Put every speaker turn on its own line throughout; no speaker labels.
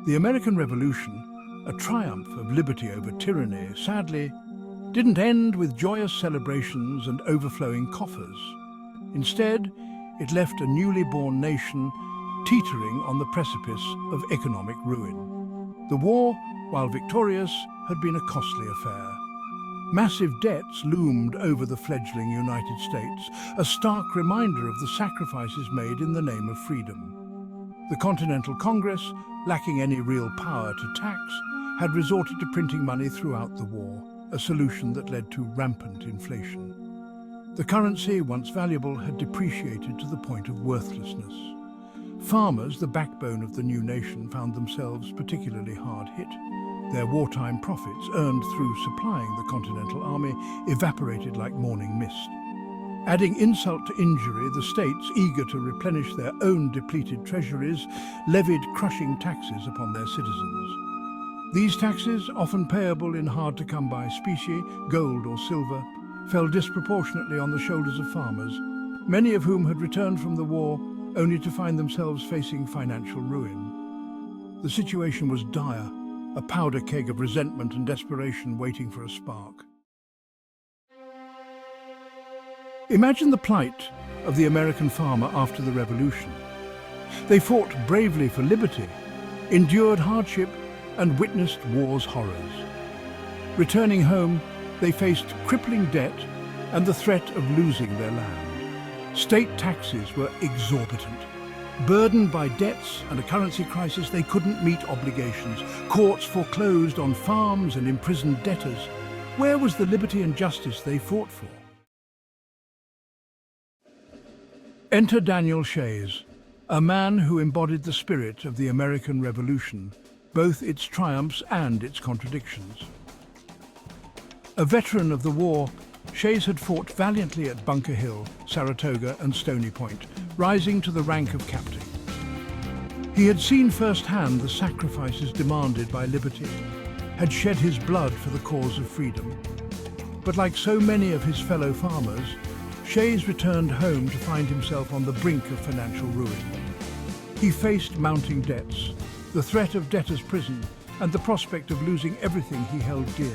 The American Revolution, a triumph of liberty over tyranny, sadly, didn't end with joyous celebrations and overflowing coffers. Instead, it left a newly born nation teetering on the precipice of economic ruin. The war, while victorious, had been a costly affair. Massive debts loomed over the fledgling United States, a stark reminder of the sacrifices made in the name of freedom. The Continental Congress, lacking any real power to tax, had resorted to printing money throughout the war, a solution that led to rampant inflation. The currency, once valuable, had depreciated to the point of worthlessness. Farmers, the backbone of the new nation, found themselves particularly hard hit. Their wartime profits, earned through supplying the Continental Army, evaporated like morning mist. Adding insult to injury, the states, eager to replenish their own depleted treasuries, levied crushing taxes upon their citizens. These taxes, often payable in hard-to-come-by specie, gold or silver, fell disproportionately on the shoulders of farmers, many of whom had returned from the war only to find themselves facing financial ruin. The situation was dire, a powder keg of resentment and desperation waiting for a spark. Imagine the plight of the American farmer after the Revolution. They fought bravely for liberty, endured hardship, and witnessed war's horrors. Returning home, they faced crippling debt and the threat of losing their land. State taxes were exorbitant. Burdened by debts and a currency crisis, they couldn't meet obligations. Courts foreclosed on farms and imprisoned debtors. Where was the liberty and justice they fought for? Enter Daniel Shays, a man who embodied the spirit of the American Revolution, both its triumphs and its contradictions. A veteran of the war, Shays had fought valiantly at Bunker Hill, Saratoga and Stony Point, rising to the rank of captain. He had seen firsthand the sacrifices demanded by liberty, had shed his blood for the cause of freedom. But like so many of his fellow farmers, Shays returned home to find himself on the brink of financial ruin. He faced mounting debts, the threat of debtor's prison, and the prospect of losing everything he held dear.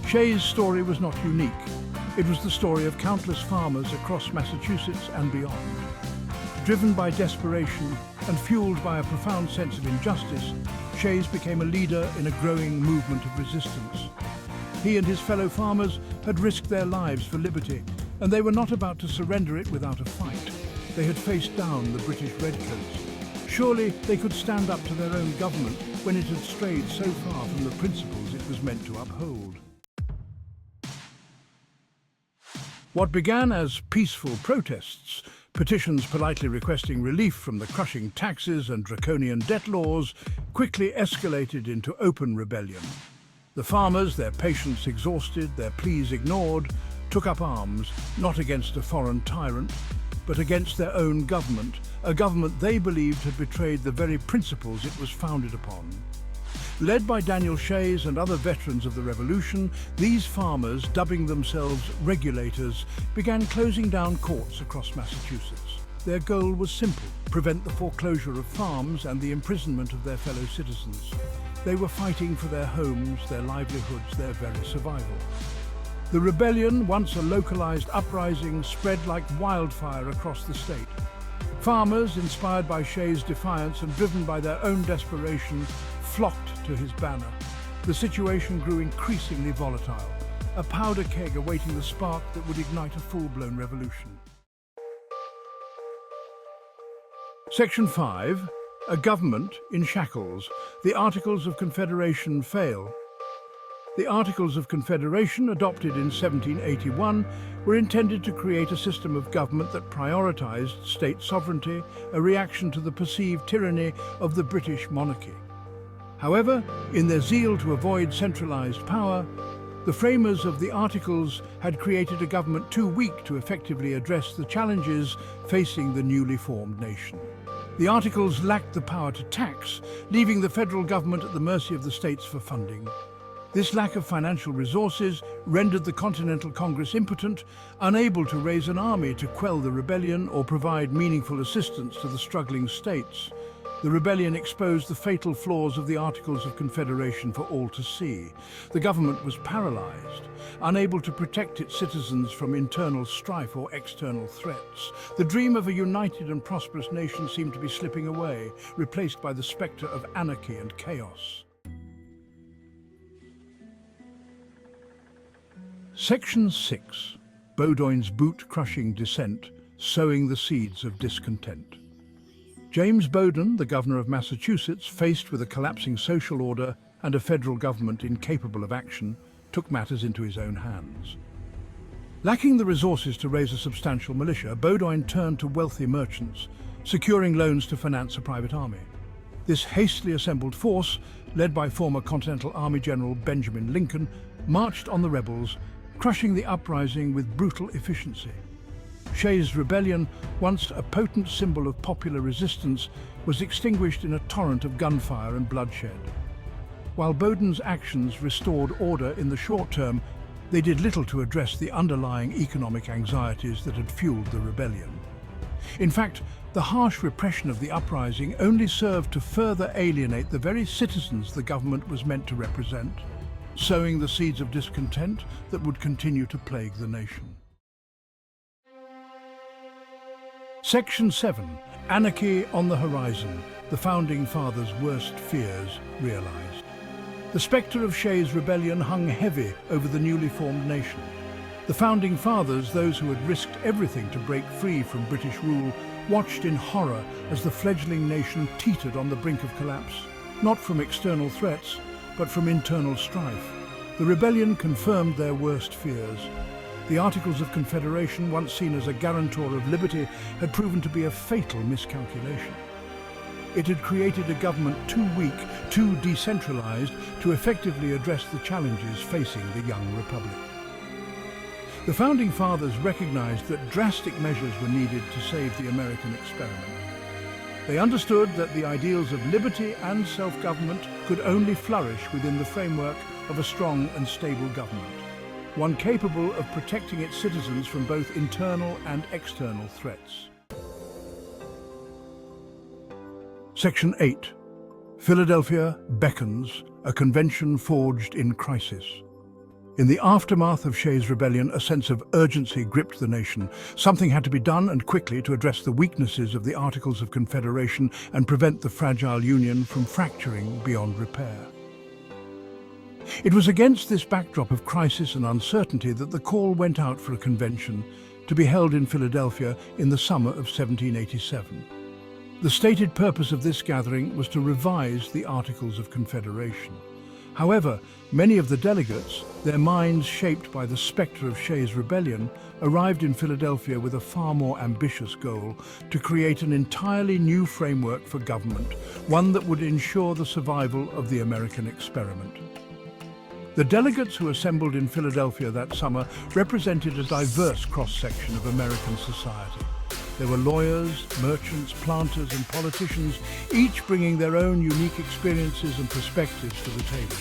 Shays' story was not unique. It was the story of countless farmers across Massachusetts and beyond. Driven by desperation and fueled by a profound sense of injustice, Shays became a leader in a growing movement of resistance. He and his fellow farmers had risked their lives for liberty, and they were not about to surrender it without a fight. They had faced down the British redcoats. Surely they could stand up to their own government when it had strayed so far from the principles it was meant to uphold. What began as peaceful protests, petitions politely requesting relief from the crushing taxes and draconian debt laws, quickly escalated into open rebellion. The farmers, their patience exhausted, their pleas ignored, took up arms, not against a foreign tyrant, but against their own government, a government they believed had betrayed the very principles it was founded upon. Led by Daniel Shays and other veterans of the Revolution, these farmers, dubbing themselves regulators, began closing down courts across Massachusetts. Their goal was simple: prevent the foreclosure of farms and the imprisonment of their fellow citizens. They were fighting for their homes, their livelihoods, their very survival. The rebellion, once a localized uprising, spread like wildfire across the state. Farmers, inspired by Shays' defiance and driven by their own desperation, flocked to his banner. The situation grew increasingly volatile, a powder keg awaiting the spark that would ignite a full-blown revolution. Section 5. A government in shackles. The Articles of Confederation fail. The Articles of Confederation, adopted in 1781, were intended to create a system of government that prioritized state sovereignty, a reaction to the perceived tyranny of the British monarchy. However, in their zeal to avoid centralized power, the framers of the Articles had created a government too weak to effectively address the challenges facing the newly formed nation. The Articles lacked the power to tax, leaving the federal government at the mercy of the states for funding. This lack of financial resources rendered the Continental Congress impotent, unable to raise an army to quell the rebellion or provide meaningful assistance to the struggling states. The rebellion exposed the fatal flaws of the Articles of Confederation for all to see. The government was paralyzed, unable to protect its citizens from internal strife or external threats. The dream of a united and prosperous nation seemed to be slipping away, replaced by the spectre of anarchy and chaos. Section 6. Bowdoin's boot-crushing descent, sowing the seeds of discontent. James Bowdoin, the governor of Massachusetts, faced with a collapsing social order and a federal government incapable of action, took matters into his own hands. Lacking the resources to raise a substantial militia, Bowdoin turned to wealthy merchants, securing loans to finance a private army. This hastily assembled force, led by former Continental Army General Benjamin Lincoln, marched on the rebels, crushing the uprising with brutal efficiency. Shays Rebellion, once a potent symbol of popular resistance, was extinguished in a torrent of gunfire and bloodshed. While Bowdoin's actions restored order in the short term, they did little to address the underlying economic anxieties that had fueled the rebellion. In fact, the harsh repression of the uprising only served to further alienate the very citizens the government was meant to represent, sowing the seeds of discontent that would continue to plague the nation. Section 7. Anarchy on the horizon, the Founding Fathers' worst fears realized. The spectre of Shays Rebellion hung heavy over the newly formed nation. The Founding Fathers, those who had risked everything to break free from British rule, watched in horror as the fledgling nation teetered on the brink of collapse, not from external threats, but from internal strife. The rebellion confirmed their worst fears. The Articles of Confederation, once seen as a guarantor of liberty, had proven to be a fatal miscalculation. It had created a government too weak, too decentralized to effectively address the challenges facing the young republic. The Founding Fathers recognized that drastic measures were needed to save the American experiment. They understood that the ideals of liberty and self-government could only flourish within the framework of a strong and stable government, one capable of protecting its citizens from both internal and external threats. Section 8. Philadelphia beckons, a convention forged in crisis. In the aftermath of Shays' Rebellion, a sense of urgency gripped the nation. Something had to be done, and quickly, to address the weaknesses of the Articles of Confederation and prevent the fragile Union from fracturing beyond repair. It was against this backdrop of crisis and uncertainty that the call went out for a convention to be held in Philadelphia in the summer of 1787. The stated purpose of this gathering was to revise the Articles of Confederation. However, many of the delegates, their minds shaped by the spectre of Shays' Rebellion, arrived in Philadelphia with a far more ambitious goal: to create an entirely new framework for government, one that would ensure the survival of the American experiment. The delegates who assembled in Philadelphia that summer represented a diverse cross-section of American society. There were lawyers, merchants, planters, and politicians, each bringing their own unique experiences and perspectives to the table.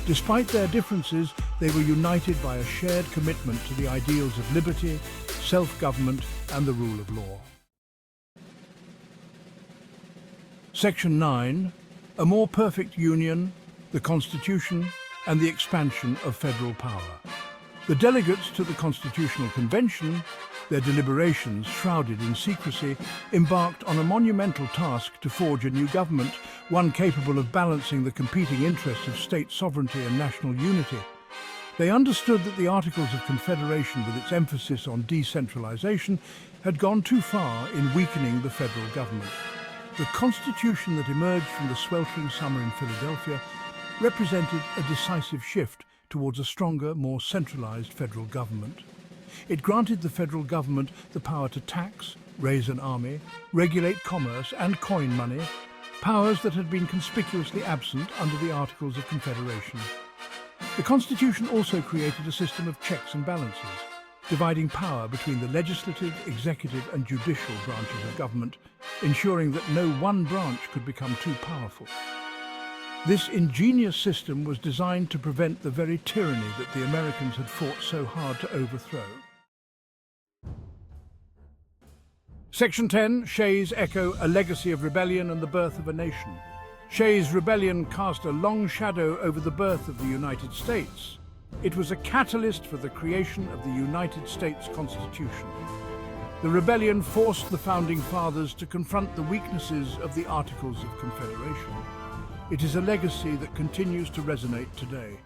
Despite their differences, they were united by a shared commitment to the ideals of liberty, self-government, and the rule of law. Section 9. A more perfect union, the Constitution, and the expansion of federal power. The delegates to the Constitutional Convention, their deliberations shrouded in secrecy, embarked on a monumental task to forge a new government, one capable of balancing the competing interests of state sovereignty and national unity. They understood that the Articles of Confederation, with its emphasis on decentralization, had gone too far in weakening the federal government. The Constitution that emerged from the sweltering summer in Philadelphia represented a decisive shift towards a stronger, more centralized federal government. It granted the federal government the power to tax, raise an army, regulate commerce, and coin money, powers that had been conspicuously absent under the Articles of Confederation. The Constitution also created a system of checks and balances, dividing power between the legislative, executive, and judicial branches of government, ensuring that no one branch could become too powerful. This ingenious system was designed to prevent the very tyranny that the Americans had fought so hard to overthrow. Section 10, Shays echo a legacy of rebellion and the birth of a nation. Shays Rebellion cast a long shadow over the birth of the United States. It was a catalyst for the creation of the United States Constitution. The rebellion forced the Founding Fathers to confront the weaknesses of the Articles of Confederation. It is a legacy that continues to resonate today.